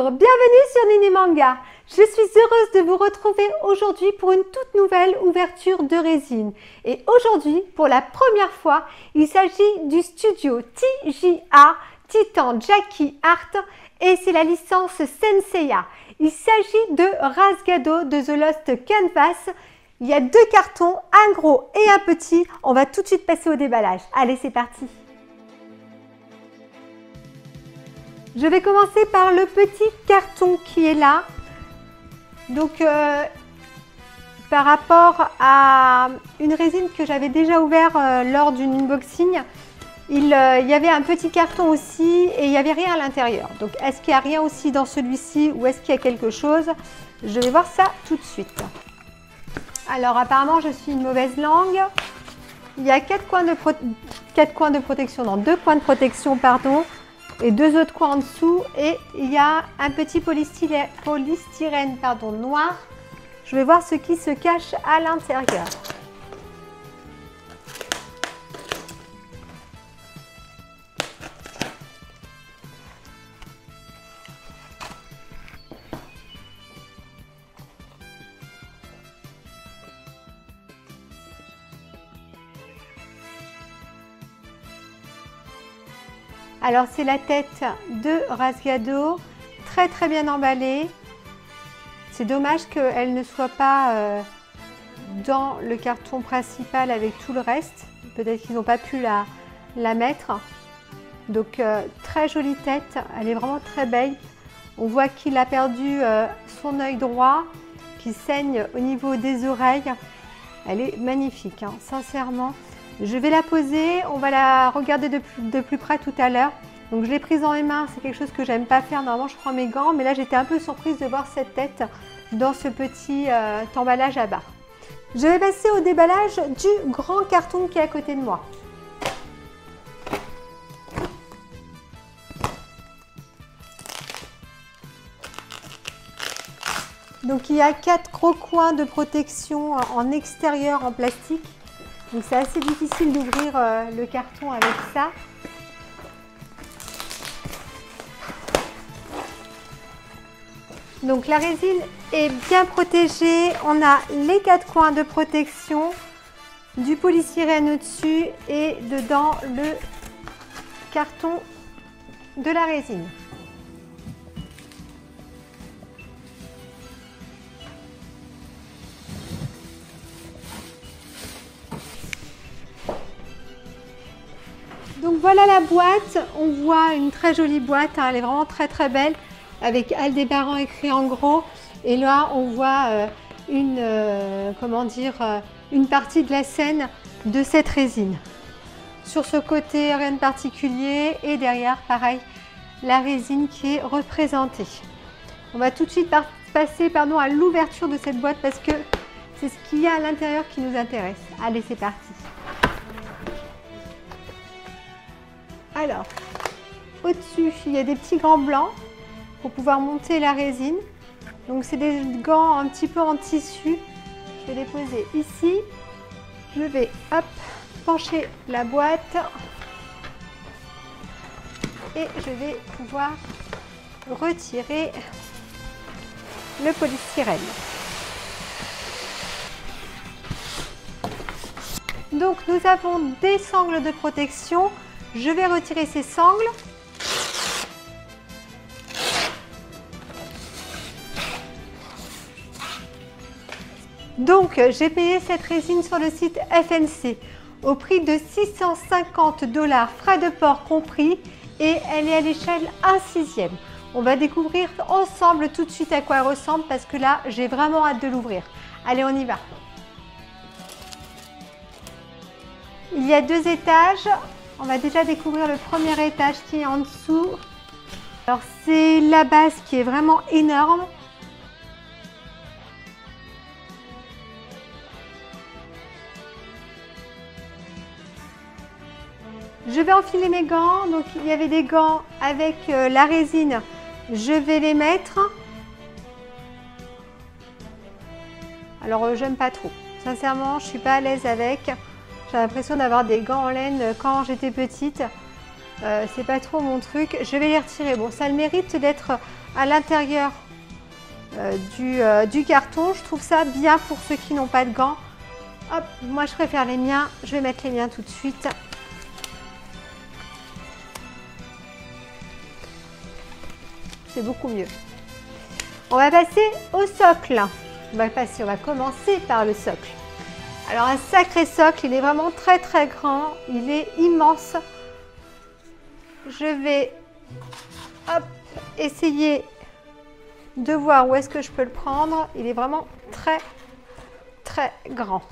Bonjour, bienvenue sur Néné Manga. Je suis heureuse de vous retrouver aujourd'hui pour une toute nouvelle ouverture de résine. Et aujourd'hui, pour la première fois, il s'agit du studio TJA, Titan Jackie Art, et c'est la licence Senseiya. Il s'agit de Rasgado de The Lost Canvas. Il y a deux cartons, un gros et un petit. On va tout de suite passer au déballage. Allez, c'est parti. Je vais commencer par le petit carton qui est là. Donc, par rapport à une résine que j'avais déjà ouverte lors d'une unboxing, il y avait un petit carton aussi et il n'y avait rien à l'intérieur. Donc, est-ce qu'il n'y a rien aussi dans celui-ci ou est-ce qu'il y a quelque chose? Je vais voir ça tout de suite. Alors, apparemment, je suis une mauvaise langue. Il y a 2 coins de protection, pardon. Et 2 autres coins en dessous, et il y a un petit polystyrène noir. Je vais voir ce qui se cache à l'intérieur. Alors c'est la tête de Rasgado, très bien emballée. C'est dommage qu'elle ne soit pas dans le carton principal avec tout le reste. Peut-être qu'ils n'ont pas pu la mettre. Donc très jolie tête, elle est vraiment très belle. On voit qu'il a perdu son œil droit, qui saigne au niveau des oreilles. Elle est magnifique, hein, sincèrement. Je vais la poser, on va la regarder de plus près tout à l'heure. Donc je l'ai prise dans mes mains, c'est quelque chose que j'aime pas faire. Normalement je prends mes gants, mais là j'étais un peu surprise de voir cette tête dans ce petit emballage à barre. Je vais passer au déballage du grand carton qui est à côté de moi. Donc il y a 4 gros coins de protection en extérieur en plastique. Donc c'est assez difficile d'ouvrir le carton avec ça. Donc la résine est bien protégée. On a les 4 coins de protection, du polystyrène au-dessus et dedans le carton de la résine. Donc voilà la boîte, on voit une très jolie boîte, hein, elle est vraiment très belle avec Aldébaran écrit en gros, et là on voit une partie de la scène de cette résine. Sur ce côté rien de particulier et derrière pareil la résine qui est représentée. On va tout de suite passer à l'ouverture de cette boîte parce que c'est ce qu'il y a à l'intérieur qui nous intéresse. Allez, c'est parti. Alors, au-dessus, il y a des petits gants blancs pour pouvoir monter la résine. Donc, c'est des gants un petit peu en tissu. Je vais les poser ici. Je vais, hop, pencher la boîte. Et je vais pouvoir retirer le polystyrène. Donc, nous avons des sangles de protection. Je vais retirer ces sangles. Donc, j'ai payé cette résine sur le site FNC au prix de 650 $, frais de port compris, et elle est à l'échelle 1/6. On va découvrir ensemble tout de suite à quoi elle ressemble parce que là, j'ai vraiment hâte de l'ouvrir. Allez, on y va. Il y a 2 étages. On va déjà découvrir le premier étage qui est en dessous. Alors c'est la base qui est vraiment énorme. Je vais enfiler mes gants. Donc il y avait des gants avec la résine. Je vais les mettre. Alors j'aime pas trop. Sincèrement, je suis pas à l'aise avec. J'ai l'impression d'avoir des gants en laine quand j'étais petite. c'est pas trop mon truc. Je vais les retirer. Bon, ça a le mérite d'être à l'intérieur du carton. Je trouve ça bien pour ceux qui n'ont pas de gants. Hop, moi je préfère les miens. Je vais mettre les miens tout de suite. C'est beaucoup mieux. On va passer au socle. On va commencer par le socle. Alors un sacré socle, il est vraiment très très grand. Il est immense. Je vais essayer de voir où est-ce que je peux le prendre. Il est vraiment très très grand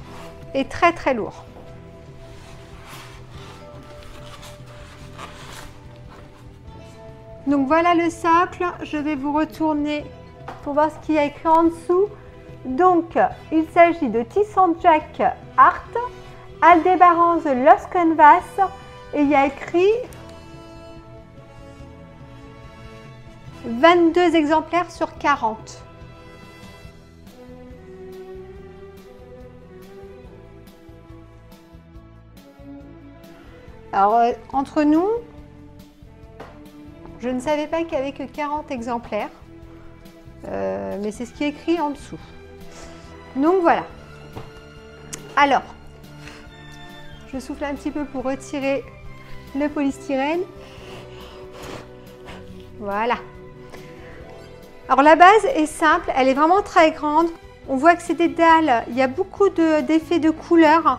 et très très lourd. Donc voilà le socle. Je vais vous retourner pour voir ce qu'il y a écrit en dessous. Donc il s'agit de Tissant Jack Art, Aldebaran The Lost Canvas, et il y a écrit 22 exemplaires sur 40. Alors, entre nous, je ne savais pas qu'il n'y avait que 40 exemplaires, mais c'est ce qui est écrit en dessous. Donc voilà. Alors, je souffle un petit peu pour retirer le polystyrène. Voilà. Alors la base est simple, elle est vraiment très grande. On voit que c'est des dalles, il y a beaucoup d'effets de couleurs.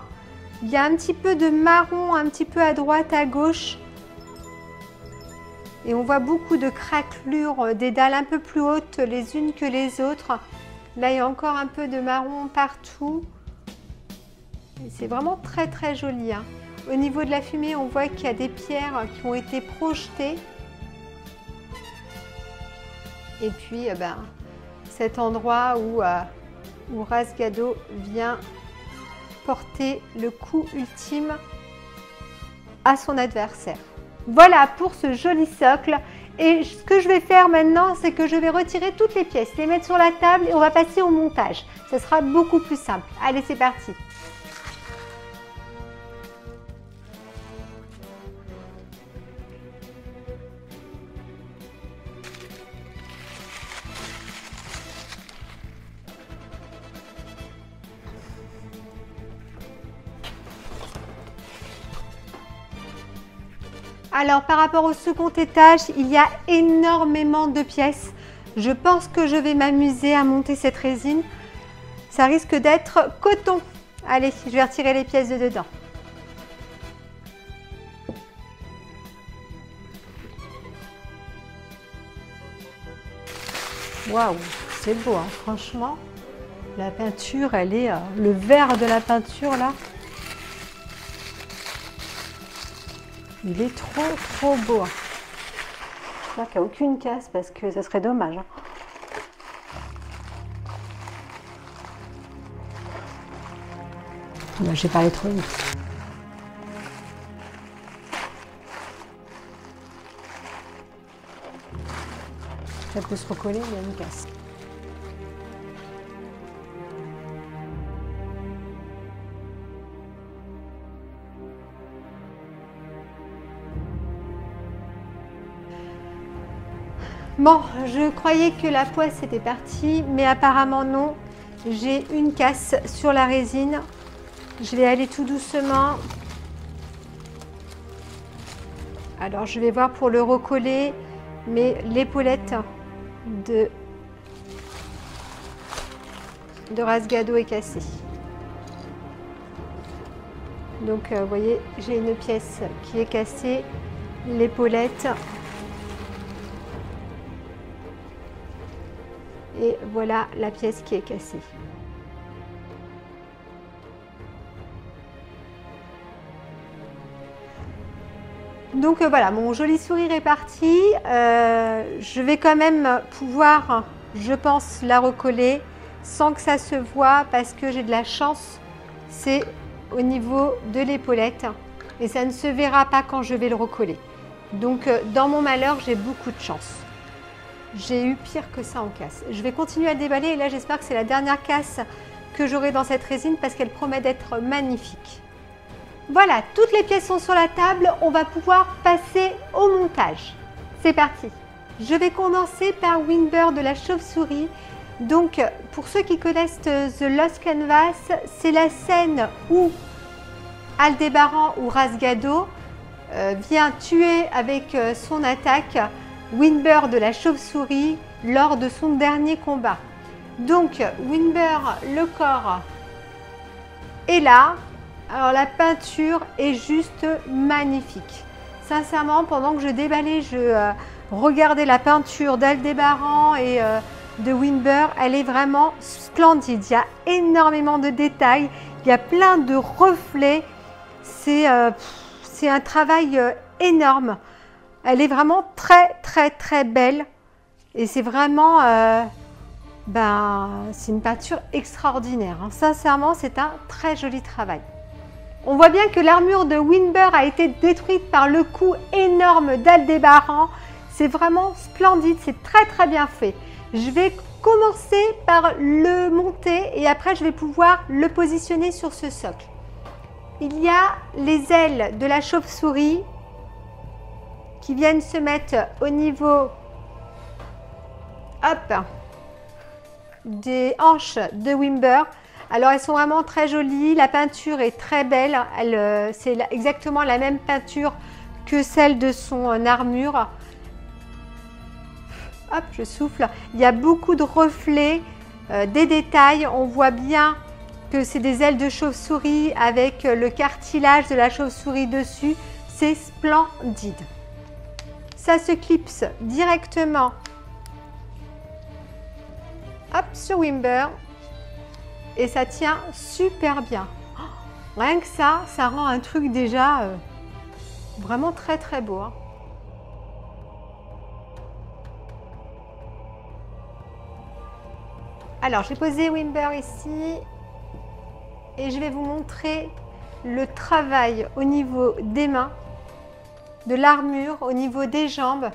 Il y a un petit peu de marron, un petit peu à droite, à gauche. Et on voit beaucoup de craquelures, des dalles un peu plus hautes les unes que les autres. Là, il y a encore un peu de marron partout. C'est vraiment très très joli, hein. Au niveau de la fumée, on voit qu'il y a des pierres qui ont été projetées. Et puis, cet endroit où Rasgado vient porter le coup ultime à son adversaire. Voilà pour ce joli socle. Et ce que je vais faire maintenant, c'est que je vais retirer toutes les pièces, les mettre sur la table et on va passer au montage. Ce sera beaucoup plus simple. Allez, c'est parti! Alors par rapport au second étage, il y a énormément de pièces. Je pense que je vais m'amuser à monter cette résine. Ça risque d'être coton. Allez, je vais retirer les pièces de dedans. Waouh, c'est beau, hein, franchement. La peinture, elle est... le vert de la peinture, là. Il est trop beau. J'espère qu'il n'y a aucune casse parce que ça serait dommage. J'ai parlé trop vite. Ça peut se recoller, mais il y a une casse. Bon, je croyais que la poisse était partie, mais apparemment non. J'ai une casse sur la résine. Je vais aller tout doucement. Alors, je vais voir pour le recoller, mais l'épaulette de Rasgado est cassée. Donc, vous voyez, j'ai une pièce qui est cassée, l'épaulette. Et voilà la pièce qui est cassée. Donc voilà, mon joli sourire est parti. Je vais quand même pouvoir, je pense, la recoller sans que ça se voie parce que j'ai de la chance. C'est au niveau de l'épaulette et ça ne se verra pas quand je vais le recoller. Donc dans mon malheur, j'ai beaucoup de chance. J'ai eu pire que ça en casse. Je vais continuer à déballer et là j'espère que c'est la dernière casse que j'aurai dans cette résine parce qu'elle promet d'être magnifique. Voilà, toutes les pièces sont sur la table, on va pouvoir passer au montage. C'est parti. Je vais commencer par Wimber de la chauve-souris. Donc, pour ceux qui connaissent The Lost Canvas, c'est la scène où Aldébaran ou Rasgado vient tuer avec son attaque Wimber de la chauve-souris lors de son dernier combat. Donc, Wimber, le corps est là. Alors, la peinture est juste magnifique. Sincèrement, pendant que je déballais, je regardais la peinture d'Aldébaran et de Wimber. Elle est vraiment splendide. Il y a énormément de détails. Il y a plein de reflets. C'est un travail énorme. Elle est vraiment très belle. Et c'est vraiment... c'est une peinture extraordinaire. Hein. Sincèrement, c'est un très joli travail. On voit bien que l'armure de Wimber a été détruite par le coup énorme d'Aldébaran. C'est vraiment splendide, c'est très bien fait. Je vais commencer par le monter et après je vais pouvoir le positionner sur ce socle. Il y a les ailes de la chauve-souris qui viennent se mettre au niveau des hanches de Wimber. Alors elles sont vraiment très jolies, la peinture est très belle, c'est exactement la même peinture que celle de son armure. Hop, je souffle. Il y a beaucoup de reflets, des détails, on voit bien que c'est des ailes de chauve-souris avec le cartilage de la chauve-souris dessus, c'est splendide. Ça se clipse directement sur Wimber. Et ça tient super bien. Rien que ça rend un truc déjà vraiment très beau. Hein. Alors, j'ai posé Wimber ici et je vais vous montrer le travail au niveau des mains, de l'armure, au niveau des jambes.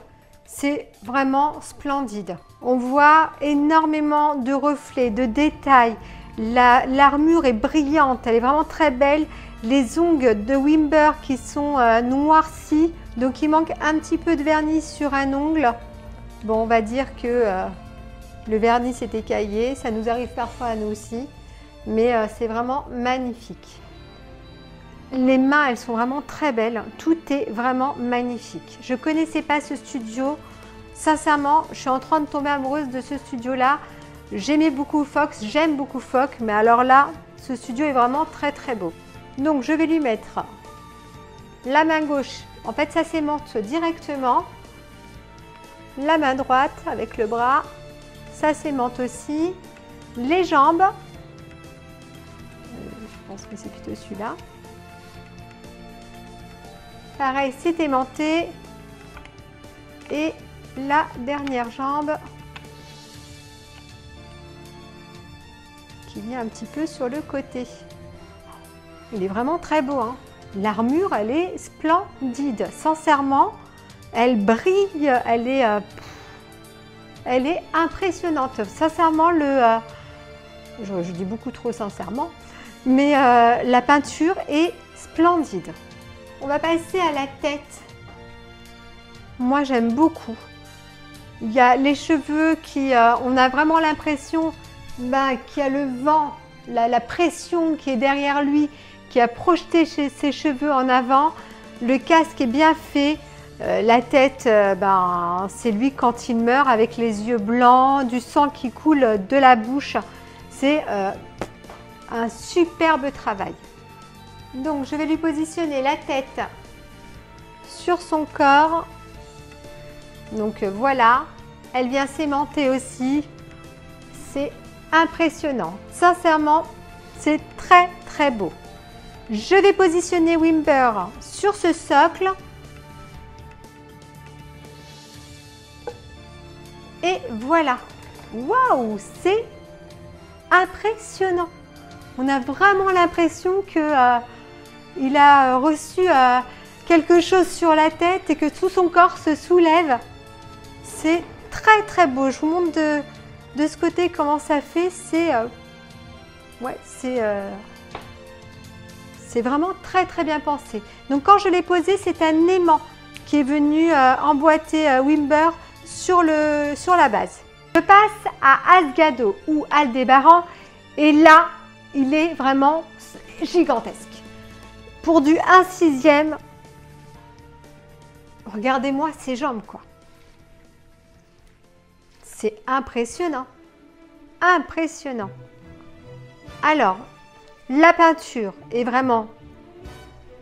C'est vraiment splendide. On voit énormément de reflets, de détails. L'armure est brillante, elle est vraiment très belle. Les ongles de Wimber qui sont noircis, donc il manque un petit peu de vernis sur un ongle. Bon, on va dire que le vernis s'est écaillé, ça nous arrive parfois à nous aussi, mais c'est vraiment magnifique. Les mains, elles sont vraiment très belles, tout est vraiment magnifique. Je ne connaissais pas ce studio, sincèrement, je suis en train de tomber amoureuse de ce studio-là. J'aimais beaucoup Fox, j'aime beaucoup Fox, mais alors là, ce studio est vraiment très beau. Donc je vais lui mettre la main gauche, en fait ça s'aimante directement. La main droite avec le bras, ça s'aimante aussi. Les jambes, je pense que c'est plutôt celui-là. Pareil, c'est aimanté. Et la dernière jambe qui vient un petit peu sur le côté. Il est vraiment très beau. Hein. L'armure, elle est splendide. Sincèrement, elle brille, elle est impressionnante. Sincèrement, je dis beaucoup trop sincèrement, mais la peinture est splendide. On va passer à la tête. Moi, j'aime beaucoup. Il y a les cheveux qui, on a vraiment l'impression qu'il y a le vent, la pression qui est derrière lui, qui a projeté ses cheveux en avant. Le casque est bien fait. La tête, c'est lui quand il meurt avec les yeux blancs, du sang qui coule de la bouche. C'est un superbe travail. Donc, je vais lui positionner la tête sur son corps. Donc, voilà. Elle vient s'aimanter aussi. C'est impressionnant. Sincèrement, c'est très beau. Je vais positionner Wimber sur ce socle. Et voilà. Waouh, c'est impressionnant. On a vraiment l'impression que il a reçu quelque chose sur la tête et que tout son corps se soulève. C'est très beau. Je vous montre de ce côté comment ça fait. C'est C'est vraiment très très bien pensé. Donc quand je l'ai posé, c'est un aimant qui est venu emboîter Wimber sur la base. Je passe à Asgado ou Aldébaran et là, il est vraiment gigantesque. Pour du 1/6, regardez-moi ses jambes quoi. C'est impressionnant. Impressionnant. Alors, la peinture est vraiment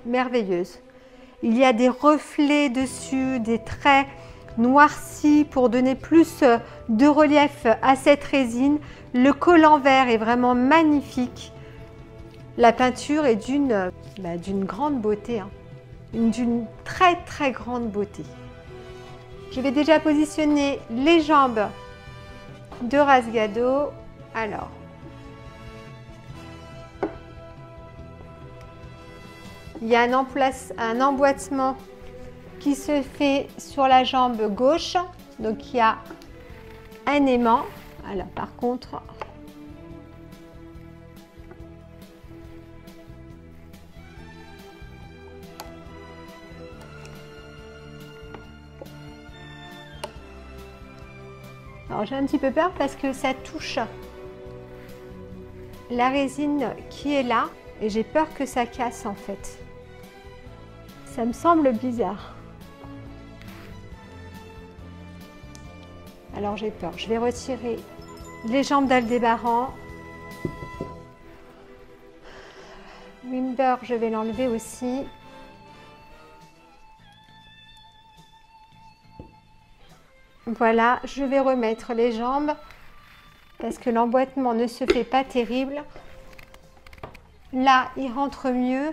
merveilleuse. Il y a des reflets dessus, des traits noircis pour donner plus de relief à cette résine. Le collant vert est vraiment magnifique. La peinture est d'une grande beauté, hein. D'une très très grande beauté. Je vais déjà positionner les jambes de Rasgado. Alors, il y a un emboîtement qui se fait sur la jambe gauche. Donc, il y a un aimant. Alors, par contre, alors j'ai un petit peu peur parce que ça touche la résine qui est là et j'ai peur que ça casse en fait. Ça me semble bizarre. Alors j'ai peur. Je vais retirer les jambes d'Aldébaran. Wimber, je vais l'enlever aussi. Voilà, je vais remettre les jambes parce que l'emboîtement ne se fait pas terrible. Là, il rentre mieux.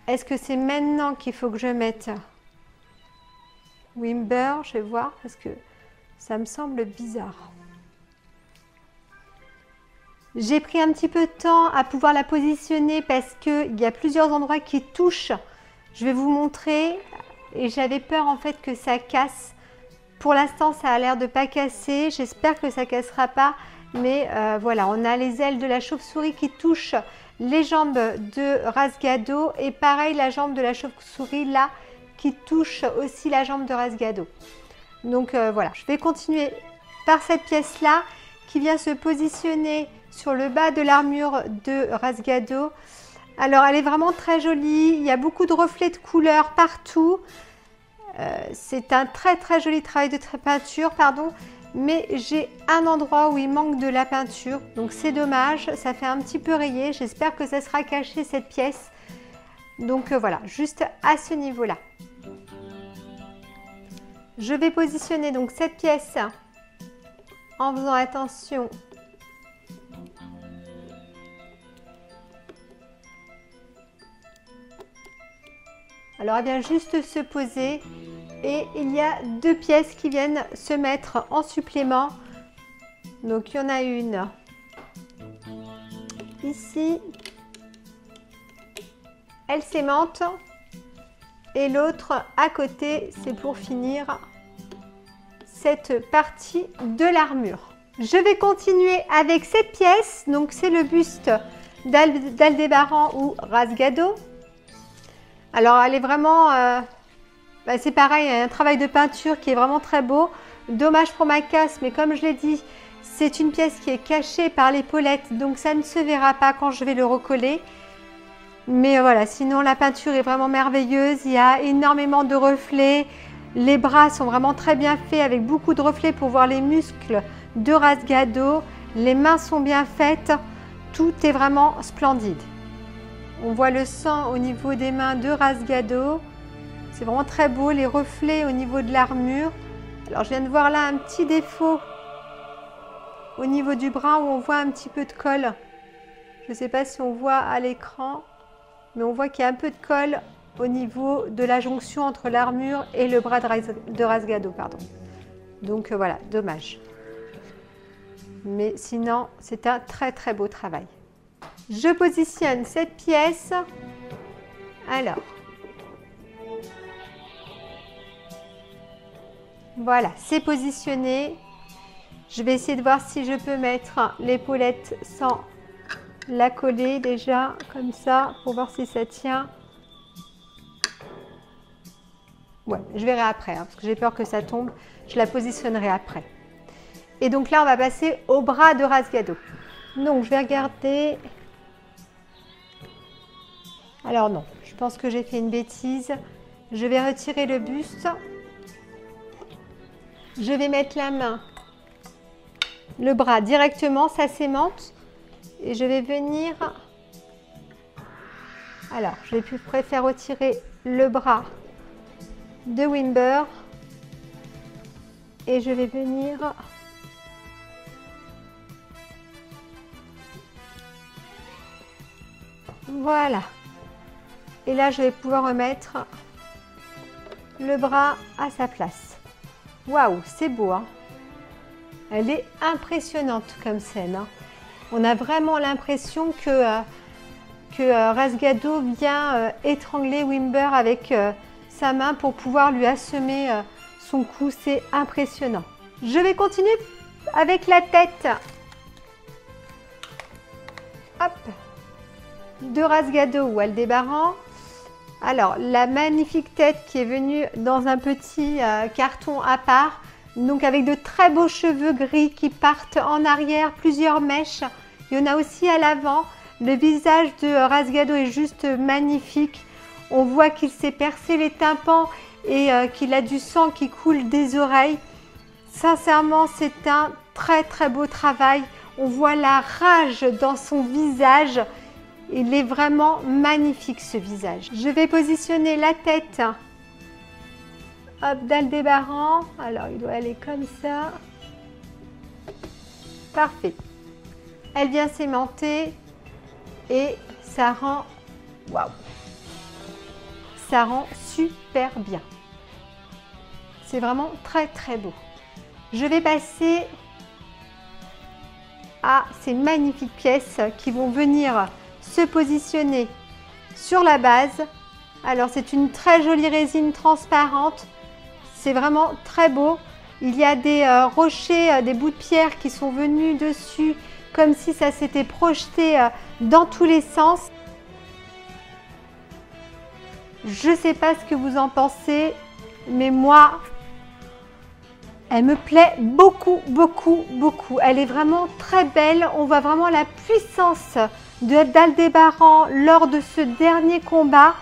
Est-ce que c'est maintenant qu'il faut que je mette Wimber? Je vais voir parce que ça me semble bizarre. J'ai pris un petit peu de temps à pouvoir la positionner parce qu'il y a plusieurs endroits qui touchent. Je vais vous montrer et j'avais peur en fait que ça casse. Pour l'instant, ça a l'air de ne pas casser. J'espère que ça ne cassera pas. Mais voilà, on a les ailes de la chauve-souris qui touchent les jambes de Rasgado. Et pareil, la jambe de la chauve-souris là qui touche aussi la jambe de Rasgado. Donc voilà, je vais continuer par cette pièce-là qui vient se positionner sur le bas de l'armure de Rasgado. Alors, elle est vraiment très jolie. Il y a beaucoup de reflets de couleurs partout. C'est un très très joli travail de peinture, pardon, mais j'ai un endroit où il manque de la peinture, donc c'est dommage, ça fait un petit peu rayé. J'espère que ça sera caché cette pièce. Donc voilà, juste à ce niveau-là. Je vais positionner donc cette pièce en faisant attention alors elle vient juste se poser et il y a deux pièces qui viennent se mettre en supplément. Donc il y en a une ici, elle s'aimante, et l'autre à côté, c'est pour finir cette partie de l'armure. Je vais continuer avec cette pièce, donc c'est le buste d'Aldébaran ou Rasgado. Alors elle est vraiment, c'est pareil, un travail de peinture qui est vraiment très beau. Dommage pour ma casse, mais comme je l'ai dit, c'est une pièce qui est cachée par l'épaulette, donc ça ne se verra pas quand je vais le recoller. Mais voilà, sinon la peinture est vraiment merveilleuse, il y a énormément de reflets. Les bras sont vraiment très bien faits avec beaucoup de reflets pour voir les muscles de Rasgado. Les mains sont bien faites, tout est vraiment splendide. On voit le sang au niveau des mains de Rasgado. C'est vraiment très beau, les reflets au niveau de l'armure. Alors je viens de voir là un petit défaut au niveau du bras où on voit un petit peu de colle. Je ne sais pas si on voit à l'écran, mais on voit qu'il y a un peu de colle au niveau de la jonction entre l'armure et le bras de Rasgado, pardon. Donc voilà, dommage. Mais sinon, c'est un très très beau travail. Je positionne cette pièce. Alors, voilà, c'est positionné. Je vais essayer de voir si je peux mettre l'épaulette sans la coller déjà comme ça pour voir si ça tient. Ouais, je verrai après hein, parce que j'ai peur que ça tombe. Je la positionnerai après. Et donc là, on va passer au bras de Rasgado. Donc, je vais regarder. Alors non, je pense que j'ai fait une bêtise. Je vais retirer le buste. Je vais mettre la main, le bras directement, ça s'aimante. Et je vais venir... Alors, je vais préférer retirer le bras de Wimber. Et je vais venir... Voilà. Et là, je vais pouvoir remettre le bras à sa place. Waouh, c'est beau, hein? Elle est impressionnante comme scène, hein. On a vraiment l'impression que Rasgado vient étrangler Wimber avec sa main pour pouvoir lui assommer son cou. C'est impressionnant. Je vais continuer avec la tête. Hop, de Rasgado ou Aldébaran. Alors, la magnifique tête qui est venue dans un petit carton à part, donc avec de très beaux cheveux gris qui partent en arrière, plusieurs mèches. Il y en a aussi à l'avant. Le visage de Rasgado est juste magnifique. On voit qu'il s'est percé les tympans et qu'il a du sang qui coule des oreilles. Sincèrement, c'est un très très beau travail. On voit la rage dans son visage. Il est vraiment magnifique ce visage. Je vais positionner la tête d'Aldébaran. Alors il doit aller comme ça. Parfait. Elle vient s'aimanter et ça rend... Waouh! Ça rend super bien. C'est vraiment très très beau. Je vais passer à ces magnifiques pièces qui vont venir se positionner sur la base. Alors c'est une très jolie résine transparente, c'est vraiment très beau. Il y a des rochers, des bouts de pierre qui sont venus dessus comme si ça s'était projeté dans tous les sens. Je ne sais pas ce que vous en pensez, mais moi elle me plaît beaucoup beaucoup beaucoup. Elle est vraiment très belle, on voit vraiment la puissance d'Aldébaran lors de ce dernier combat,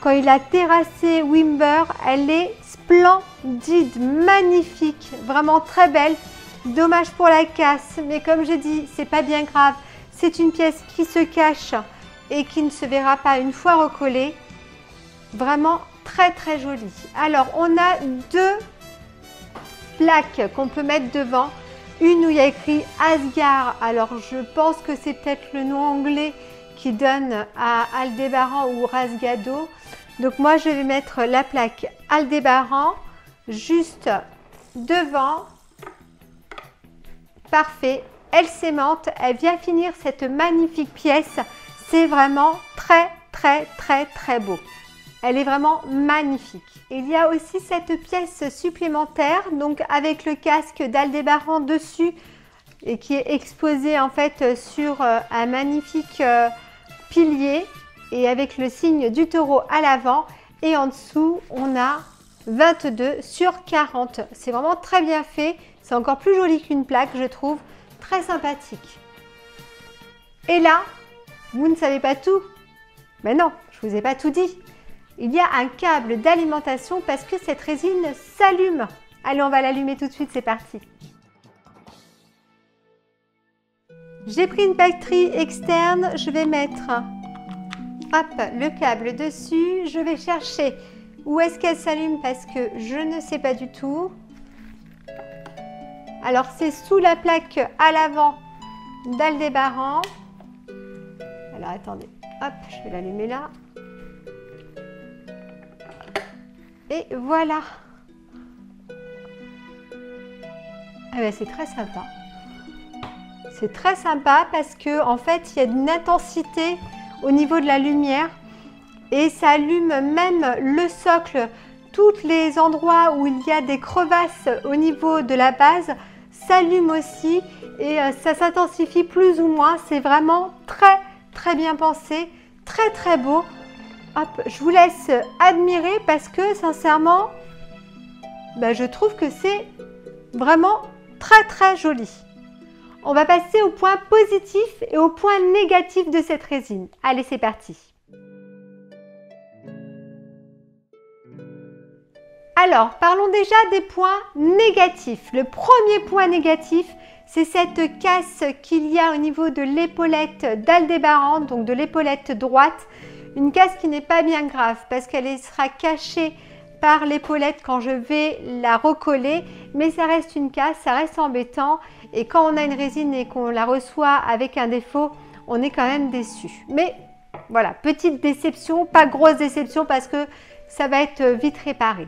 quand il a terrassé Wimber. Elle est splendide, magnifique, vraiment très belle. Dommage pour la casse, mais comme j'ai dit, c'est pas bien grave. C'est une pièce qui se cache et qui ne se verra pas une fois recollée. Vraiment très très jolie. Alors on a deux plaques qu'on peut mettre devant. Une où il y a écrit Asgard, alors je pense que c'est peut-être le nom anglais qui donne à Aldébaran ou Rasgado. Donc moi je vais mettre la plaque Aldébaran juste devant. Parfait, elle s'aimante, elle vient finir cette magnifique pièce. C'est vraiment très très très très beau. Elle est vraiment magnifique. Il y a aussi cette pièce supplémentaire, donc avec le casque d'Aldébaran dessus et qui est exposé en fait sur un magnifique pilier et avec le signe du taureau à l'avant. Et en dessous, on a 22 sur 40. C'est vraiment très bien fait. C'est encore plus joli qu'une plaque, je trouve. Très sympathique. Et là, vous ne savez pas tout? Mais non, je ne vous ai pas tout dit. Il y a un câble d'alimentation parce que cette résine s'allume. Allez, on va l'allumer tout de suite, c'est parti. J'ai pris une batterie externe, je vais mettre le câble dessus. Je vais chercher où est-ce qu'elle s'allume parce que je ne sais pas du tout. Alors, c'est sous la plaque à l'avant d'Aldébaran. Alors, attendez, hop, je vais l'allumer là. Et voilà. Ah ben, c'est très sympa. C'est très sympa parce que en fait, il y a une intensité au niveau de la lumière et ça allume même le socle. Tous les endroits où il y a des crevasses au niveau de la base s'allument aussi et ça s'intensifie plus ou moins. C'est vraiment très très bien pensé, très beau. Hop, je vous laisse admirer parce que sincèrement, je trouve que c'est vraiment très joli. On va passer au point positif et au point négatif de cette résine. Allez, c'est parti. Alors, parlons déjà des points négatifs. Le premier point négatif, c'est cette casse qu'il y a au niveau de l'épaulette d'Aldébaran, donc de l'épaulette droite. Une casse qui n'est pas bien grave parce qu'elle sera cachée par l'épaulette quand je vais la recoller, mais ça reste une casse, ça reste embêtant et quand on a une résine et qu'on la reçoit avec un défaut, on est quand même déçu. Mais voilà, petite déception, pas grosse déception parce que ça va être vite réparé.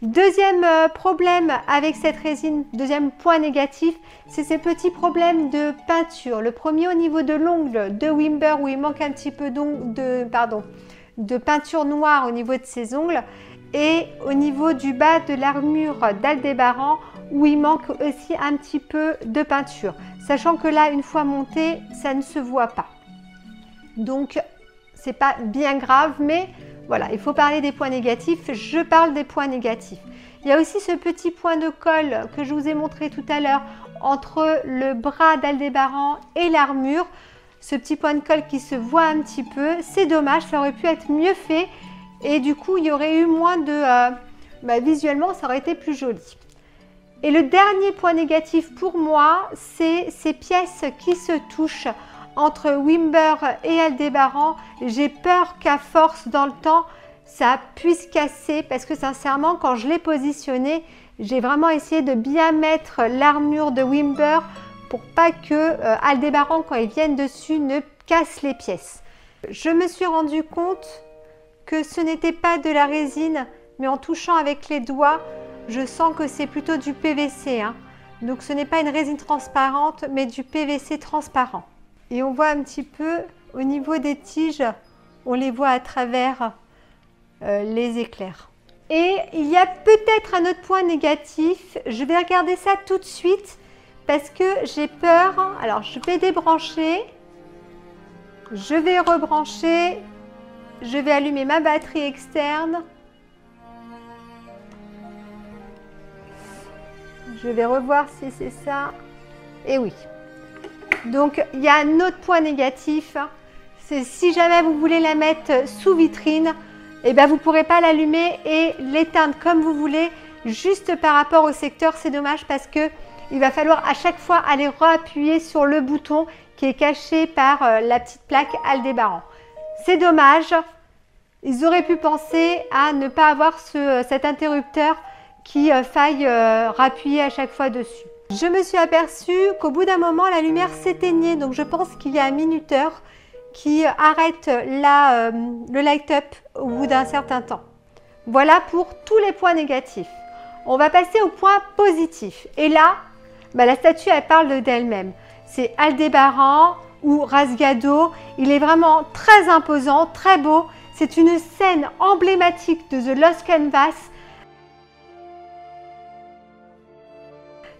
Deuxième problème avec cette résine, deuxième point négatif, c'est ces petits problèmes de peinture. Le premier au niveau de l'ongle de Wimber où il manque un petit peu de peinture noire au niveau de ses ongles et au niveau du bas de l'armure d'Aldébaran où il manque aussi un petit peu de peinture. Sachant que là, une fois monté, ça ne se voit pas. Donc, c'est pas bien grave, mais voilà, il faut parler des points négatifs. Je parle des points négatifs. Il y a aussi ce petit point de colle que je vous ai montré tout à l'heure entre le bras d'Aldébaran et l'armure. Ce petit point de colle qui se voit un petit peu. C'est dommage, ça aurait pu être mieux fait. Et du coup, il y aurait eu moins de... visuellement, ça aurait été plus joli. Et le dernier point négatif pour moi, c'est ces pièces qui se touchent entre Wimber et Aldébaran. J'ai peur qu'à force dans le temps, ça puisse casser parce que sincèrement, quand je l'ai positionné, j'ai vraiment essayé de bien mettre l'armure de Wimber pour pas que Aldébaran, quand ils viennent dessus, ne casse les pièces. Je me suis rendu compte que ce n'était pas de la résine, mais en touchant avec les doigts, je sens que c'est plutôt du PVC. Donc ce n'est pas une résine transparente, mais du PVC transparent. Et on voit un petit peu au niveau des tiges, on les voit à travers les éclairs. Et il y a peut-être un autre point négatif, je vais regarder ça tout de suite parce que j'ai peur. Alors je vais débrancher, je vais rebrancher, je vais allumer ma batterie externe. Je vais revoir si c'est ça. Et oui. Donc, il y a un autre point négatif. C'est si jamais vous voulez la mettre sous vitrine, vous ne pourrez pas l'allumer et l'éteindre comme vous voulez, juste par rapport au secteur. C'est dommage parce qu'il va falloir à chaque fois aller réappuyer sur le bouton qui est caché par la petite plaque Aldébaran. C'est dommage. Ils auraient pu penser à ne pas avoir cet interrupteur qui faille rappuyer à chaque fois dessus. Je me suis aperçue qu'au bout d'un moment, la lumière s'éteignait. Donc, je pense qu'il y a un minuteur qui arrête le light-up au bout d'un certain temps. Voilà pour tous les points négatifs. On va passer au point positif. Et là, la statue, elle parle d'elle-même. C'est Aldébaran ou Rasgado. Il est vraiment très imposant, très beau. C'est une scène emblématique de The Lost Canvas.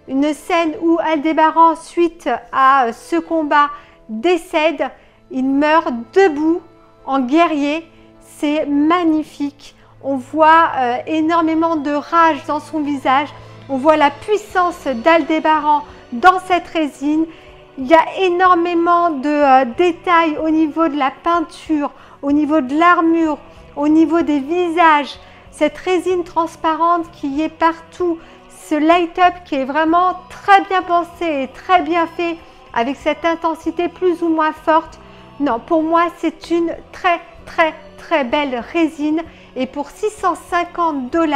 Une scène où Aldébaran, suite à ce combat, décède. Il meurt debout en guerrier. C'est magnifique. On voit énormément de rage dans son visage. On voit la puissance d'Aldébaran dans cette résine. Il y a énormément de détails au niveau de la peinture, au niveau de l'armure, au niveau des visages. Cette résine transparente qui est partout. Ce light-up qui est vraiment très bien pensé et très bien fait avec cette intensité plus ou moins forte. Non, pour moi, c'est une très belle résine. Et pour 650 $,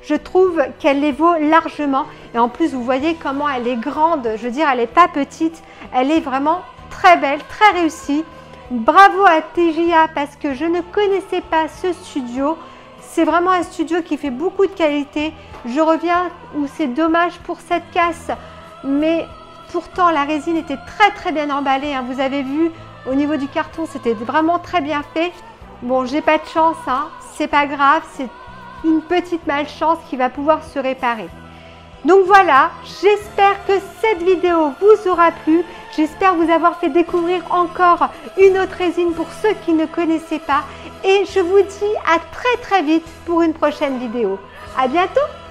je trouve qu'elle les vaut largement. Et en plus, vous voyez comment elle est grande. Je veux dire, elle n'est pas petite. Elle est vraiment très belle, très réussie. Bravo à TJA parce que je ne connaissais pas ce studio. C'est vraiment un studio qui fait beaucoup de qualité. Je reviens où c'est dommage pour cette casse. Mais pourtant, la résine était très bien emballée. Vous avez vu, au niveau du carton, c'était vraiment très bien fait. Bon, j'ai pas de chance, c'est pas grave. C'est une petite malchance qui va pouvoir se réparer. Donc voilà, j'espère que cette vidéo vous aura plu. J'espère vous avoir fait découvrir encore une autre résine pour ceux qui ne connaissaient pas. Et je vous dis à très vite pour une prochaine vidéo. À bientôt!